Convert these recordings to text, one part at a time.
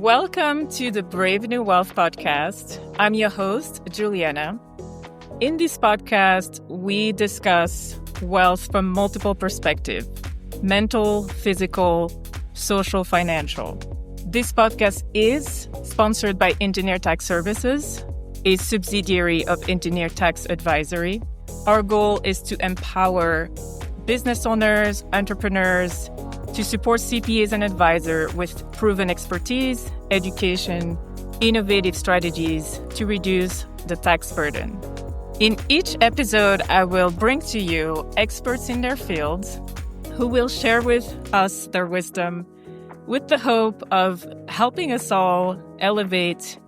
Welcome to the Brave New Wealth podcast. I'm your host, Julienna. In this podcast, we discuss wealth from multiple perspectives: mental, physical, social, financial. This podcast is sponsored by Engineer Tax Services, a subsidiary of Engineer Tax Advisory. Our goal is to empower business owners, entrepreneurs, to support CPAs and advisors with proven expertise, education, innovative strategies to reduce the tax burden. In each episode, I will bring to you experts in their fields who will share with us their wisdom with the hope of helping us all elevate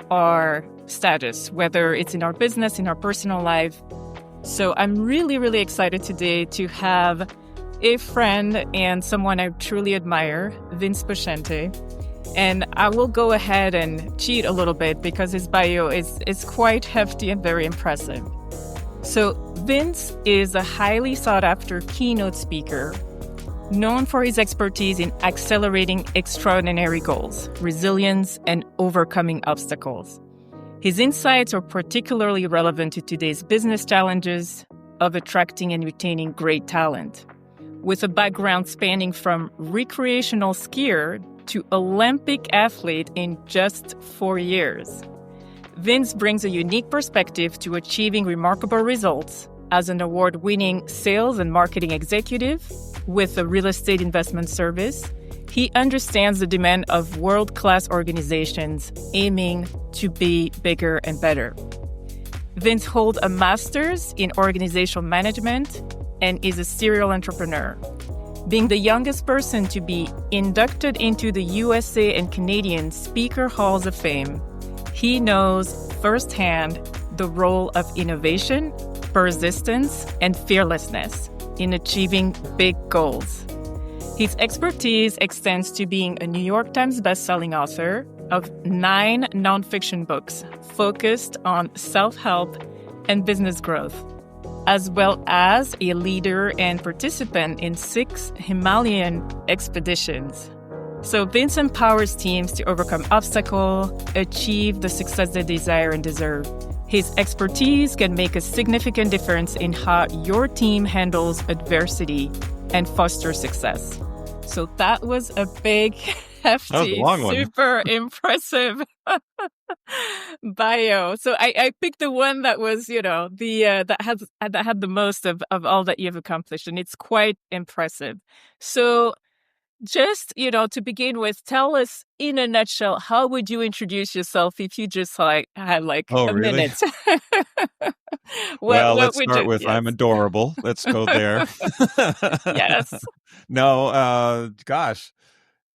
our status, whether it's in our business, in our personal life. So I'm really excited today to have a friend and someone I truly admire, Vince Poscente. And I will go ahead and cheat a little bit because his bio is quite hefty and very impressive. So Vince is a highly sought after keynote speaker, known for his expertise in accelerating extraordinary goals, resilience, and overcoming obstacles. His insights are particularly relevant to today's business challenges of attracting and retaining great talent. With a background spanning from recreational skier to Olympic athlete in just 4 years, Vince brings a unique perspective to achieving remarkable results as an award-winning sales and marketing executive with a real estate investment service. He understands the demand of world-class organizations aiming to be bigger and better. Vince holds a master's in organizational management and is a serial entrepreneur. Being the youngest person to be inducted into the USA and Canadian Speaker Halls of Fame, he knows firsthand the role of innovation, persistence, and fearlessness in achieving big goals. His expertise extends to being a New York Times bestselling author of 9 nonfiction books focused on self-help and business growth, as well as a leader and participant in 6 Himalayan expeditions. So Vince empowers teams to overcome obstacles, achieve the success they desire and deserve. His expertise can make a significant difference in how your team handles adversity and fosters success. So that was a big, hefty, super impressive bio. So I picked the one that was, that had the most of all that you've accomplished, and it's quite impressive. So just, to begin with, tell us in a nutshell, how would you introduce yourself if you just had a minute? Well, let's start with I'm adorable. Let's go there. Yes. No, gosh.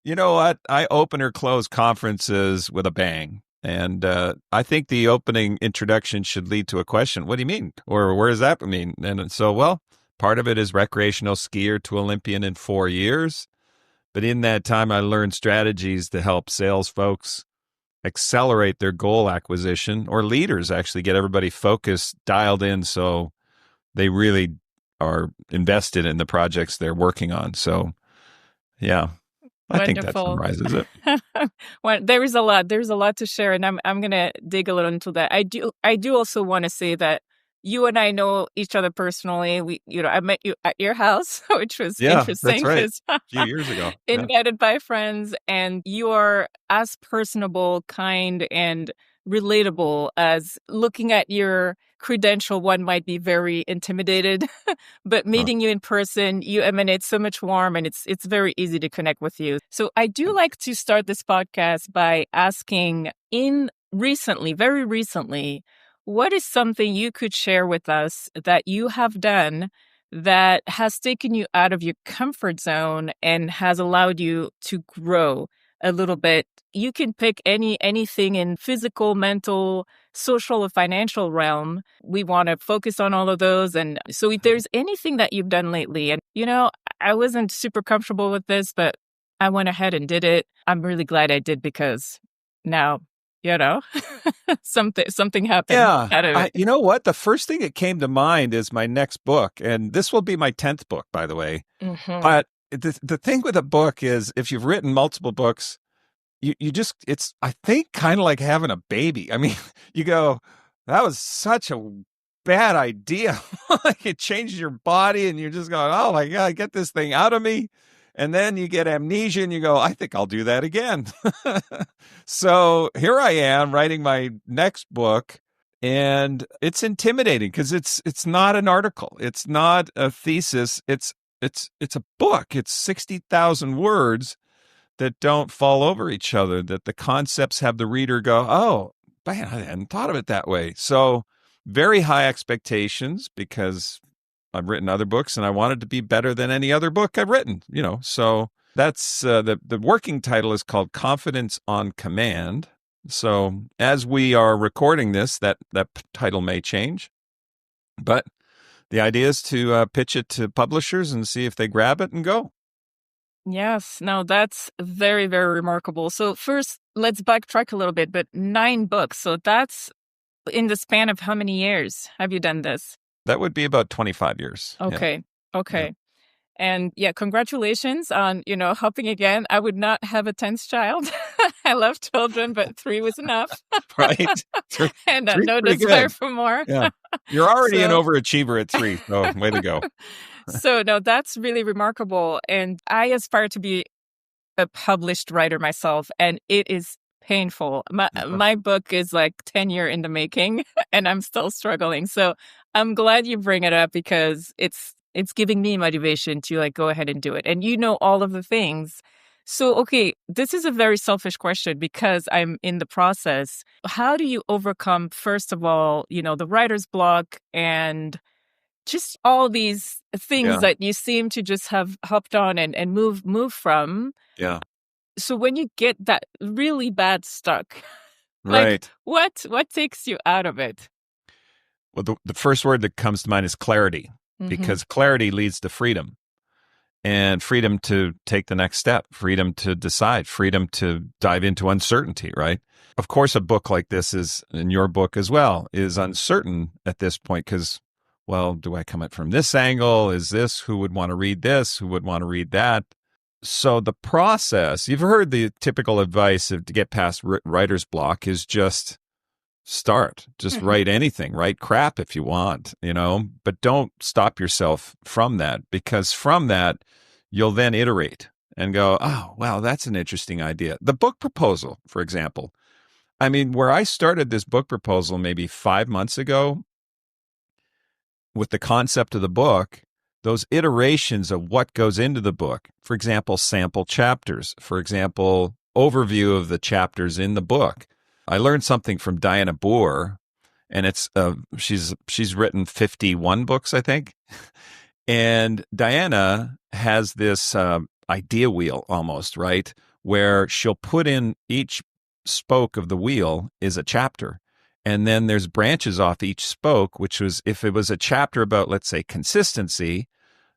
You know what? I open or close conferences with a bang. And I think the opening introduction should lead to a question. What do you mean? Or where does that mean? And so, well, part of it is recreational skier to Olympian in 4 years. But in that time, I learned strategies to help sales folks accelerate their goal acquisition, or leaders actually get everybody focused, dialed in, so they really are invested in the projects they're working on. So, yeah. I think that summarizes it. Well, there's a lot to share, and I'm gonna dig a little into that. I do also want to say that you and I know each other personally. I met you at your house, which was interesting. That's right. A few years ago. Invited by friends, and you are as personable, kind, and relatable as looking at your credential, one might be very intimidated, but meeting you in person, you emanate so much warmth, and it's very easy to connect with you. So I do like to start this podcast by asking, very recently, what is something you could share with us that you have done that has taken you out of your comfort zone and has allowed you to grow a little bit? You can pick anything in physical, mental, social, or financial realm. We want to focus on all of those. And so if there's anything that you've done lately, and I wasn't super comfortable with this, but I went ahead and did it. I'm really glad I did, because now, something happened out of it. You know what? The first thing that came to mind is my next book. And this will be my 10th book, by the way. Mm-hmm. But the thing with a book is, if you've written multiple books, you just, it's, I think, kind of like having a baby. I mean, you go, that was such a bad idea. Like it changes your body and you're just going, oh my God, get this thing out of me. And then you get amnesia and you go, I think I'll do that again. So here I am writing my next book, and it's intimidating because it's not an article. It's not a thesis. It's a book. It's 60,000 words that don't fall over each other, that the concepts have the reader go, oh, man, I hadn't thought of it that way. So very high expectations because I've written other books and I wanted to be better than any other book I've written, So that's the working title is called Confidence on Command. So as we are recording this, that title may change, but the idea is to pitch it to publishers and see if they grab it and go. Yes, no, that's very, very remarkable. So first, let's backtrack a little bit, but 9 books. So that's in the span of how many years have you done this? That would be about 25 years. Okay. Yeah. Okay. Yeah. And congratulations on, helping again. I would not have a 10th child. I love children, but 3 was enough. Right. And no desire for more. Yeah. You're already an overachiever at 3. So way to go. So no, that's really remarkable. And I aspire to be a published writer myself, and it is painful. My book is like 10 years in the making, and I'm still struggling. So I'm glad you bring it up because it's giving me motivation to like go ahead and do it. And all of the things. So, okay, this is a very selfish question because I'm in the process. How do you overcome, first of all, the writer's block and just all these things that you seem to just have hopped on and move from? Yeah. So when you get that really bad stuck, right. What takes you out of it? Well, the first word that comes to mind is clarity, because clarity leads to freedom, and freedom to take the next step, freedom to decide, freedom to dive into uncertainty, right? Of course, a book like this is, in your book as well, is uncertain at this point because, well, do I come at from this angle? Is this, who would want to read this? Who would want to read that? So the process, you've heard the typical advice to get past writer's block is just start, just write anything, write crap if you want, but don't stop yourself from that, because from that, you'll then iterate and go, oh, wow, that's an interesting idea. The book proposal, for example. I mean, where I started this book proposal maybe 5 months ago with the concept of the book, those iterations of what goes into the book, for example, sample chapters, for example, overview of the chapters in the book. I learned something from Diana Boer, and it's she's written 51 books, I think. And Diana has this idea wheel almost, right, where she'll put in each spoke of the wheel is a chapter. And then there's branches off each spoke, which was, if it was a chapter about, let's say, consistency,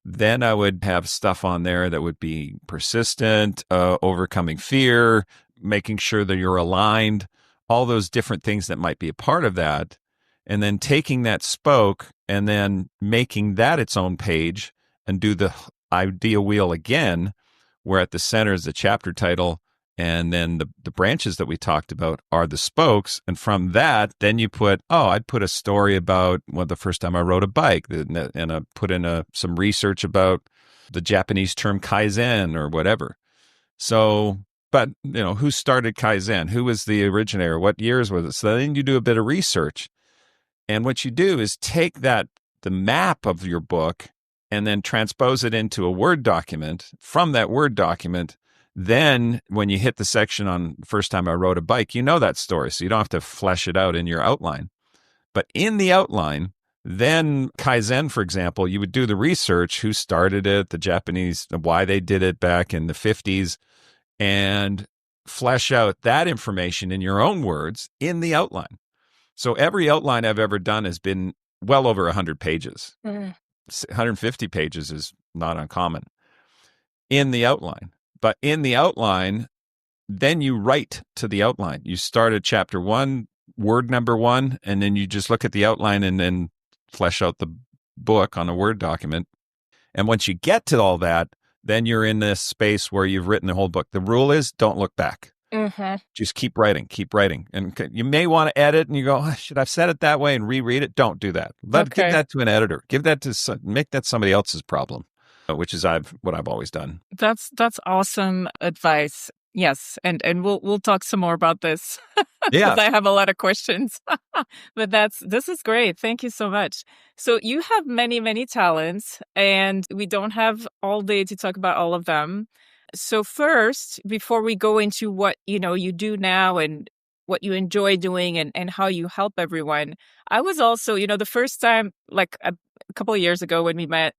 then I would have stuff on there that would be persistent, overcoming fear, making sure that you're aligned, all those different things that might be a part of that. And then taking that spoke and then making that its own page and do the idea wheel again, where at the center is the chapter title. And then the branches that we talked about are the spokes. And from that, then you put, I'd put a story about the first time I rode a bike, and I put in some research about the Japanese term Kaizen or whatever. So, but, who started Kaizen? Who was the originator? What years was it? So then you do a bit of research. And what you do is take the map of your book and then transpose it into a Word document. From that Word document, then when you hit the section on first time I rode a bike, that story. So you don't have to flesh it out in your outline. But in the outline, then Kaizen, for example, you would do the research, who started it, the Japanese, why they did it back in the 50s, and flesh out that information in your own words in the outline. So every outline I've ever done has been well over 100 pages. 150 pages is not uncommon in the outline. But in the outline, then you write to the outline. You start at chapter 1, word number 1, and then you just look at the outline and then flesh out the book on a Word document. And once you get to all that, then you're in this space where you've written the whole book. The rule is don't look back. Just keep writing, keep writing. And you may want to edit and you go, oh, should I have said it that way and reread it? Don't do that. Give Okay. that to an editor. Make that somebody else's problem, which is what I've always done. That's awesome advice. Yes, and we'll talk some more about this because Yeah. I have a lot of questions. But this is great. Thank you so much. So you have many talents, and we don't have all day to talk about all of them. So first, before we go into what you do now and what you enjoy doing and how you help everyone, I was also the first time, like a couple of years ago when we met,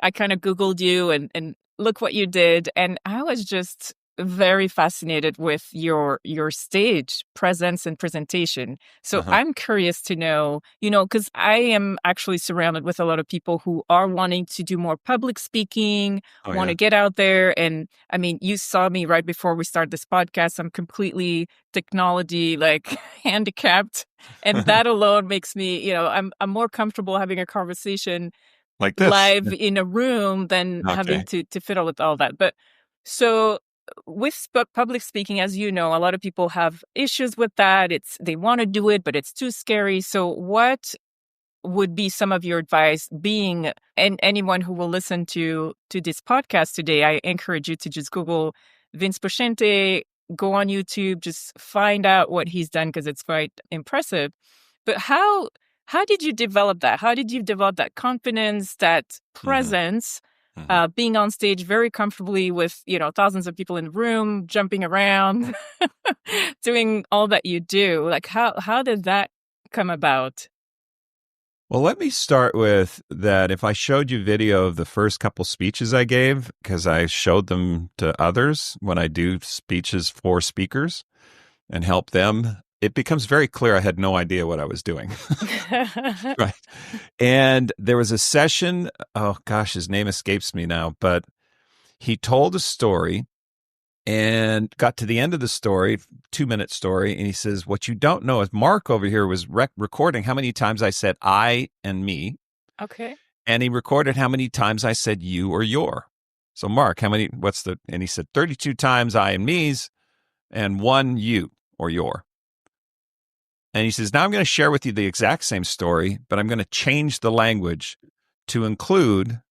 I kind of Googled you and look what you did. And I was just very fascinated with your stage presence and presentation. So Uh-huh. I'm curious to know, because I am actually surrounded with a lot of people who are wanting to do more public speaking, Oh, want yeah. to get out there. And I mean, you saw me right before we started this podcast. I'm completely technology like handicapped. And that alone makes me, I'm more comfortable having a conversation Like this. live in a room than having Okay. to fiddle with all that. But so with public speaking, as you know, a lot of people have issues with that. They want to do it, but it's too scary. So what would be some of your advice, being and anyone who will listen to this podcast today? I encourage you to just Google Vince Poscente, go on YouTube, just find out what he's done because it's quite impressive. But how did you develop that? How did you develop that confidence, that Mm-hmm. presence, Mm-hmm. being on stage very comfortably with thousands of people in the room, jumping around, doing all that you do? Like how did that come about? Well, let me start with that. If I showed you video of the first couple speeches I gave, because I showed them to others when I do speeches for speakers and help them, it becomes very clear I had no idea what I was doing. Right. And there was a session, oh gosh, his name escapes me now, but he told a story and got to the end of the story, 2-minute story, and he says, what you don't know is Mark over here was recording how many times I said I and me, Okay. and he recorded how many times I said you or your. So Mark, and he said 32 times I and me's and 1 you or your. And he says, now I'm going to share with you the exact same story, but I'm going to change the language to include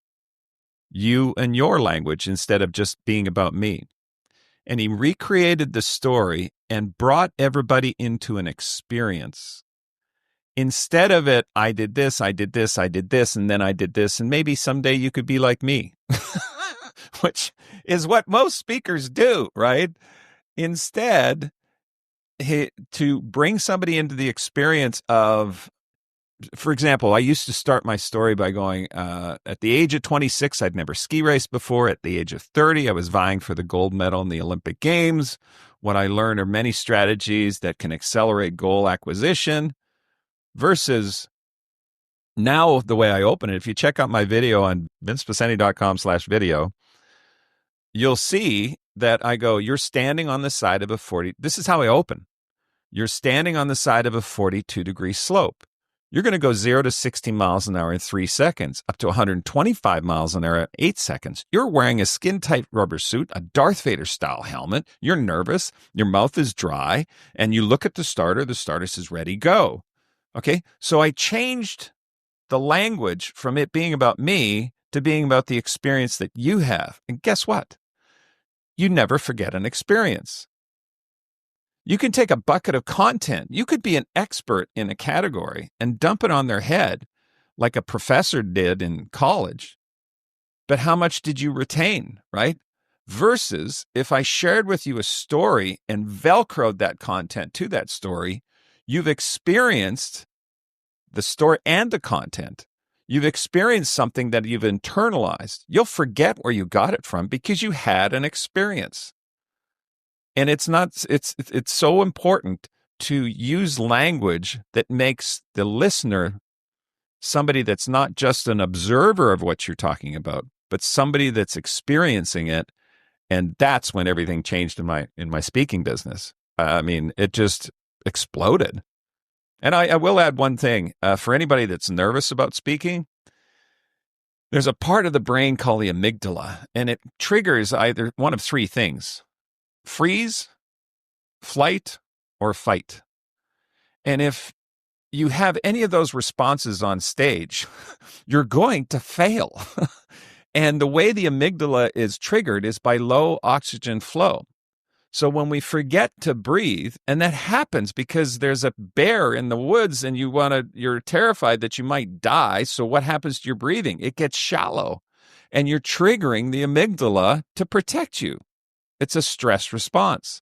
you and your language instead of just being about me. And he recreated the story and brought everybody into an experience. Instead of it, I did this, I did this, I did this, and then I did this, and maybe someday you could be like me, which is what most speakers do, right? Instead, to bring somebody into the experience of, for example, I used to start my story by going, at the age of 26, I'd never ski raced before. At the age of 30, I was vying for the gold medal in the Olympic Games. What I learned are many strategies that can accelerate goal acquisition versus now the way I open it. If you check out my video on vincepascente.com/video, you'll see that I go, you're standing on the side of a 40. This is how I open. You're standing on the side of a 42-degree slope. You're going to go 0 to 60 miles an hour in 3 seconds, up to 125 miles an hour in 8 seconds. You're wearing a skin-tight rubber suit, a Darth Vader-style helmet. You're nervous. Your mouth is dry. And you look at the starter. The starter says, ready, go. Okay, so I changed the language from it being about me to being about the experience that you have. And guess what? You never forget an experience. You can take a bucket of content. You could be an expert in a category and dump it on their head like a professor did in college. But how much did you retain, right? Versus if I shared with you a story and Velcroed that content to that story, you've experienced the story and the content. You've experienced something that you've internalized. You'll forget where you got it from because you had an experience. And it's so important to use language that makes the listener somebody that's not just an observer of what you're talking about, but somebody that's experiencing it. And that's when everything changed in my speaking business. I mean, it just exploded. And I will add one thing for anybody that's nervous about speaking. There's a part of the brain called the amygdala, and it triggers either one of 3 things: freeze, flight or fight. And if you have any of those responses on stage, you're going to fail. And the way the amygdala is triggered is by low oxygen flow. So when we forget to breathe, and that happens because there's a bear in the woods and you're terrified that you might die. So what happens to your breathing? It gets shallow and you're triggering the amygdala to protect you. It's a stress response.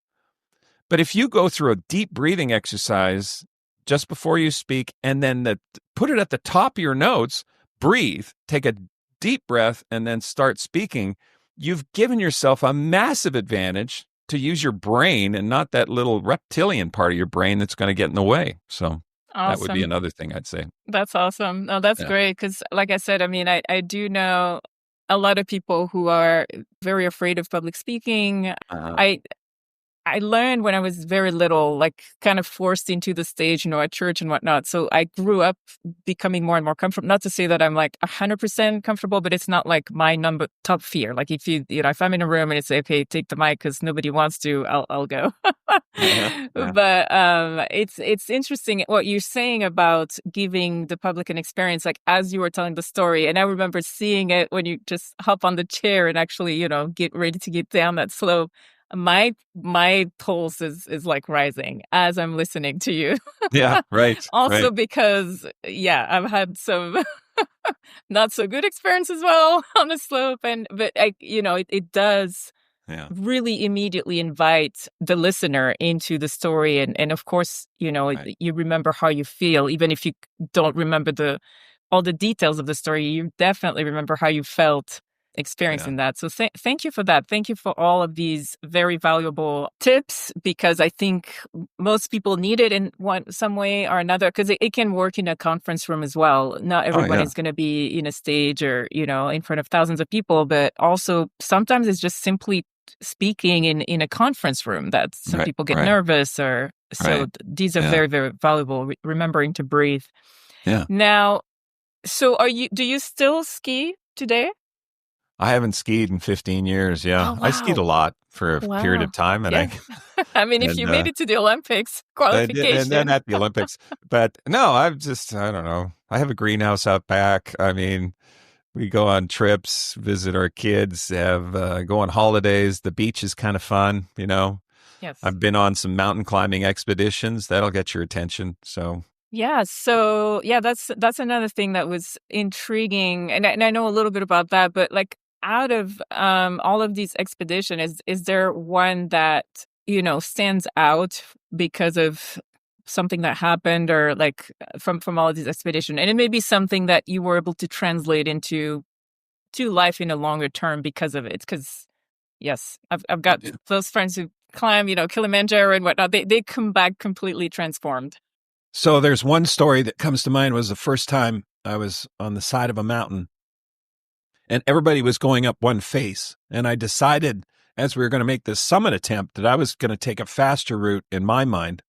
But if you go through a deep breathing exercise just before you speak, and then put it at the top of your notes, breathe, take a deep breath, and then start speaking, you've given yourself a massive advantage to use your brain and not that little reptilian part of your brain that's going to get in the way. So that would be another thing I'd say. That's awesome. No, that's great. Because like I said, I mean, I do know a lot of people who are very afraid of public speaking. I learned when I was very little, like kind of forced into the stage, at church and whatnot. So I grew up becoming more and more comfortable. Not to say that I'm like 100% comfortable, but it's not like my top fear. Like if I'm in a room and it's okay, take the mic because nobody wants to, I'll go. Yeah. But it's interesting what you're saying about giving the public an experience, like as you were telling the story. And I remember seeing it when you just hop on the chair and actually, get ready to get down that slope. My pulse is like rising as I'm listening to you. Yeah, right. Also right. because, I've had some not so good experience as well on the slope. But it does really immediately invite the listener into the story. And of course, you remember how you feel, even if you don't remember all the details of the story, you definitely remember how you felt experiencing that. So thank you for that. Thank you for all of these very valuable tips, because I think most people need it in some way or another, because it can work in a conference room as well. Not everybody's going to be in a stage or, in front of thousands of people, but also sometimes it's just simply speaking in a conference room that some people get nervous or so. These are very, very valuable. Remembering to breathe. Yeah. Now, so do you still ski today? I haven't skied in 15 years. Yeah. Oh, wow. I skied a lot for a period of time. And I mean, if you made it to the Olympics qualification. And then at the Olympics. But no, I don't know. I have a greenhouse out back. I mean, we go on trips, visit our kids, go on holidays. The beach is kind of fun, Yes. I've been on some mountain climbing expeditions. That'll get your attention. So yeah. So that's another thing that was intriguing. And I know a little bit about that, but like out of all of these expeditions, is there one that, stands out because of something that happened, or like from all of these expeditions? And it may be something that you were able to translate into life in a longer term because of it. Because yes, I've got those friends who climb, Kilimanjaro and whatnot. They come back completely transformed. So there's one story that comes to mind. Was the first time I was on the side of a mountain and everybody was going up one face. And I decided as we were going to make this summit attempt that I was going to take a faster route in my mind.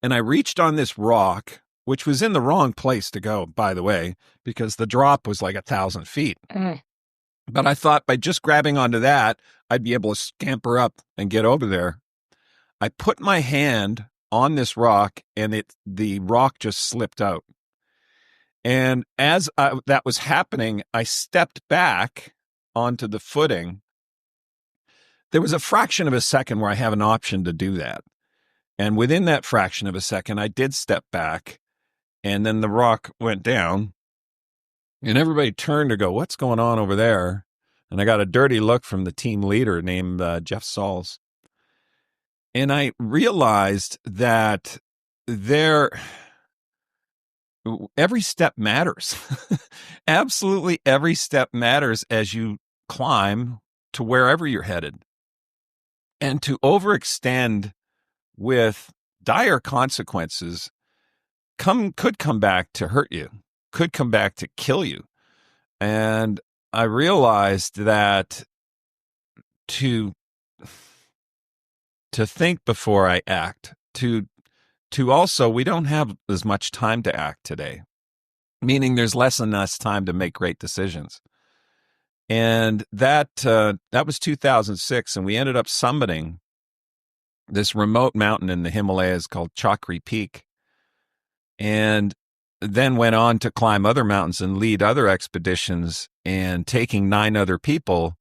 And I reached on this rock, which was in the wrong place to go, by the way, because the drop was like 1,000 feet. But I thought by just grabbing onto that, I'd be able to scamper up and get over there. I put my hand on this rock and the rock just slipped out. And as that was happening, I stepped back onto the footing. There was a fraction of a second where I have an option to do that. And within that fraction of a second, I did step back, and then the rock went down. And everybody turned to go, "What's going on over there?" And I got a dirty look from the team leader named Jeff Sauls. And I realized that every step matters. Absolutely every step matters as you climb to wherever you're headed. And to overextend with dire consequences could come back to hurt you, could come back to kill you. And I realized that to think before I act, to also, we don't have as much time to act today, meaning there's less and less time to make great decisions. And that was 2006, and we ended up summiting this remote mountain in the Himalayas called Chakri Peak, and then went on to climb other mountains and lead other expeditions, and taking 9 other people.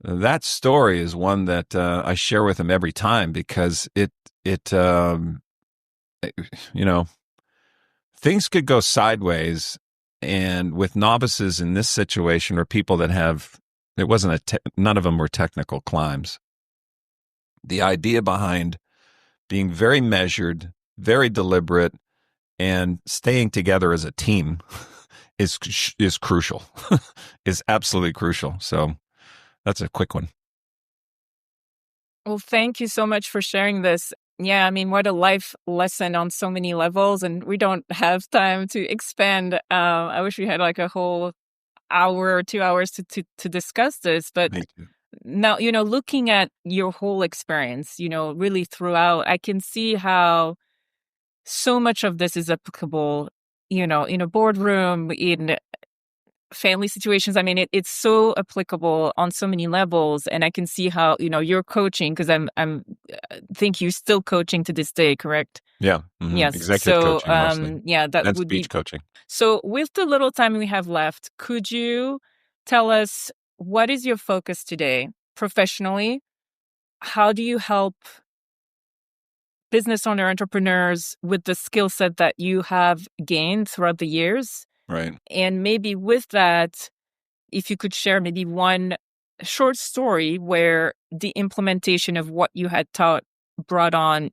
That story is one that I share with him every time, because it you know, things could go sideways. And with novices in this situation, or people that have, it wasn't none of them were technical climbs. The idea behind being very measured, very deliberate, and staying together as a team is crucial, is absolutely crucial. So that's a quick one. Well, thank you so much for sharing this. Yeah, I mean, what a life lesson on so many levels, and we don't have time to expand. I wish we had like a whole hour or 2 hours to discuss this, but now, looking at your whole experience, really throughout, I can see how so much of this is applicable, in a boardroom, in family situations. I mean, it's so applicable on so many levels, and I can see how you're coaching, because I'm think you're still coaching to this day, correct? Yeah. Mm-hmm. Yes. Executive coaching mostly. Yeah, that and would speech be coaching. So with the little time we have left, could you tell us what is your focus today professionally? How do you help business entrepreneurs with the skill set that you have gained throughout the years? Right. And maybe with that, if you could share maybe one short story where the implementation of what you had taught brought on,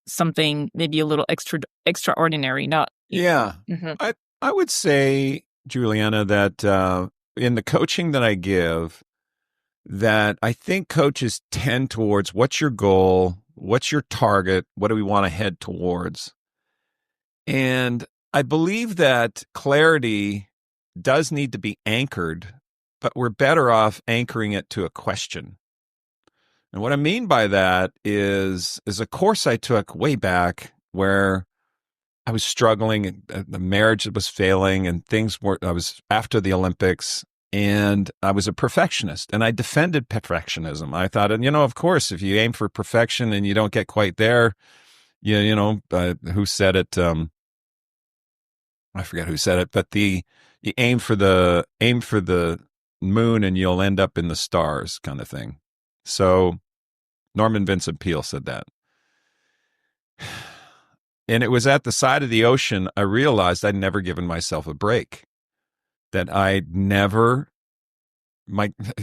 something maybe a little extraordinary. Not. Yeah. Mm-hmm. I would say, Julienna, that in the coaching that I give, that I think coaches tend towards, what's your goal? What's your target? What do we want to head towards? And I believe that clarity does need to be anchored, but we're better off anchoring it to a question. And what I mean by that is a course I took way back where I was struggling, and the marriage was failing, and I was after the Olympics, and I was a perfectionist, and I defended perfectionism. I thought, of course, if you aim for perfection and you don't get quite there, who said it? I forget who said it, but you aim for the moon and you'll end up in the stars, kind of thing. So Norman Vincent Peale said that. And it was at the side of the ocean I realized I'd never given myself a break, that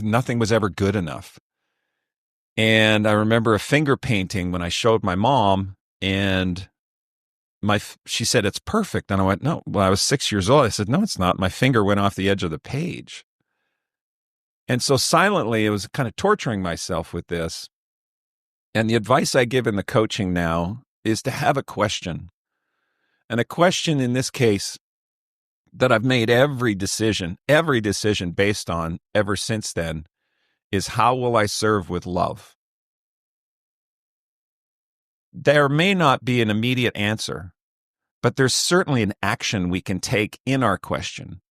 nothing was ever good enough. And I remember a finger painting when I showed my mom, and she said, "It's perfect." And I went, "No." Well, I was 6 years old. I said, "No, it's not." My finger went off the edge of the page. And so silently, it was kind of torturing myself with this. And the advice I give in the coaching now is to have a question. And a question in this case that I've made every decision based on ever since then is, how will I serve with love? There may not be an immediate answer, but there's certainly an action we can take in our question.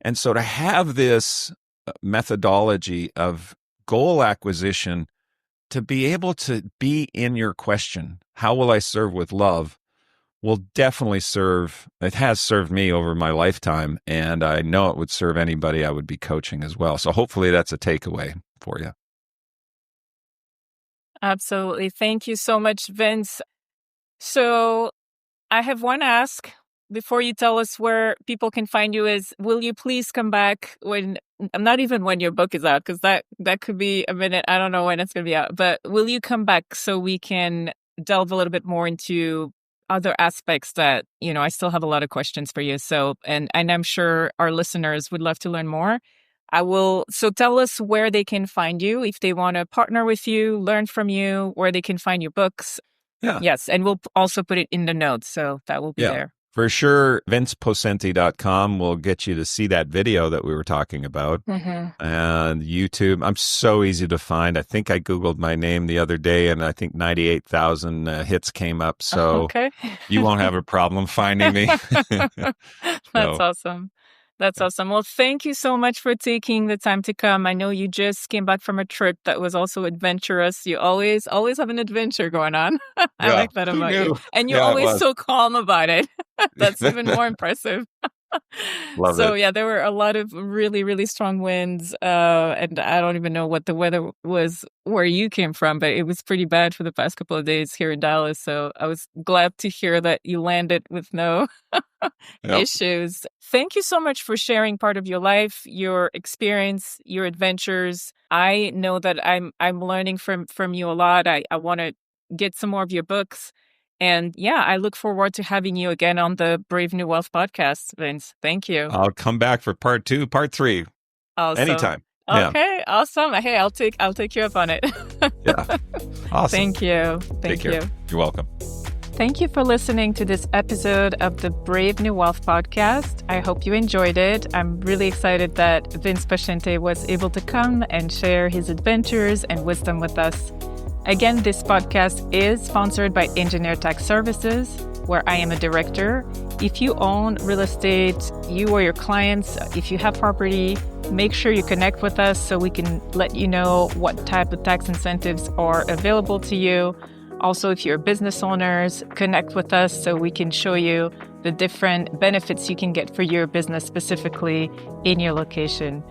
And so to have this methodology of goal acquisition, to be able to be in your question, how will I serve with love, will definitely serve. It has served me over my lifetime, and I know it would serve anybody I would be coaching as well. So hopefully that's a takeaway for you. Absolutely. Thank you so much, Vince. So I have one ask before you tell us where people can find you is, will you please come back not even when your book is out, because that could be a minute. I don't know when it's going to be out, but will you come back so we can delve a little bit more into other aspects that, I still have a lot of questions for you. So, and I'm sure our listeners would love to learn more. So tell us where they can find you if they want to partner with you, learn from you, where they can find your books. Yeah. Yes. And we'll also put it in the notes. So that will be there. For sure, vinceposcente.com will get you to see that video that we were talking about. Mm-hmm. And YouTube, I'm so easy to find. I think I Googled my name the other day, and I think 98,000 hits came up. So okay. You won't have a problem finding me. That's awesome. That's awesome. Well, thank you so much for taking the time to come. I know you just came back from a trip that was also adventurous. You always have an adventure going on. I Yeah. like that Who about you. knew? And you're Yeah, it always was. so calm about it. That's even more impressive. Love So it. yeah, there were a lot of really, really strong winds. And I don't even know what the weather was where you came from, but it was pretty bad for the past couple of days here in Dallas. So I was glad to hear that you landed with no Yep. issues. Thank you so much for sharing part of your life, your experience, your adventures. I know that I'm learning from you a lot. I want to get some more of your books. And yeah, I look forward to having you again on the Brave New Wealth podcast, Vince. Thank you. I'll come back for part 2, part 3, Awesome. anytime. Yeah. Okay, awesome. Hey, I'll take you up on it. Yeah. Awesome. Thank you. Take care. You're welcome. Thank you for listening to this episode of the Brave New Wealth podcast. I hope you enjoyed it. I'm really excited that Vince Poscente was able to come and share his adventures and wisdom with us. Again, this podcast is sponsored by Engineer Tax Services, where I am a director. If you own real estate, you or your clients, if you have property, make sure you connect with us so we can let you know what type of tax incentives are available to you. Also, if you're business owners, connect with us so we can show you the different benefits you can get for your business specifically in your location.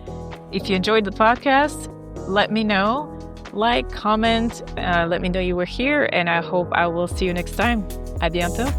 If you enjoyed the podcast, let me know. Like, comment, let me know you were here, and I hope I will see you next time. À bientôt.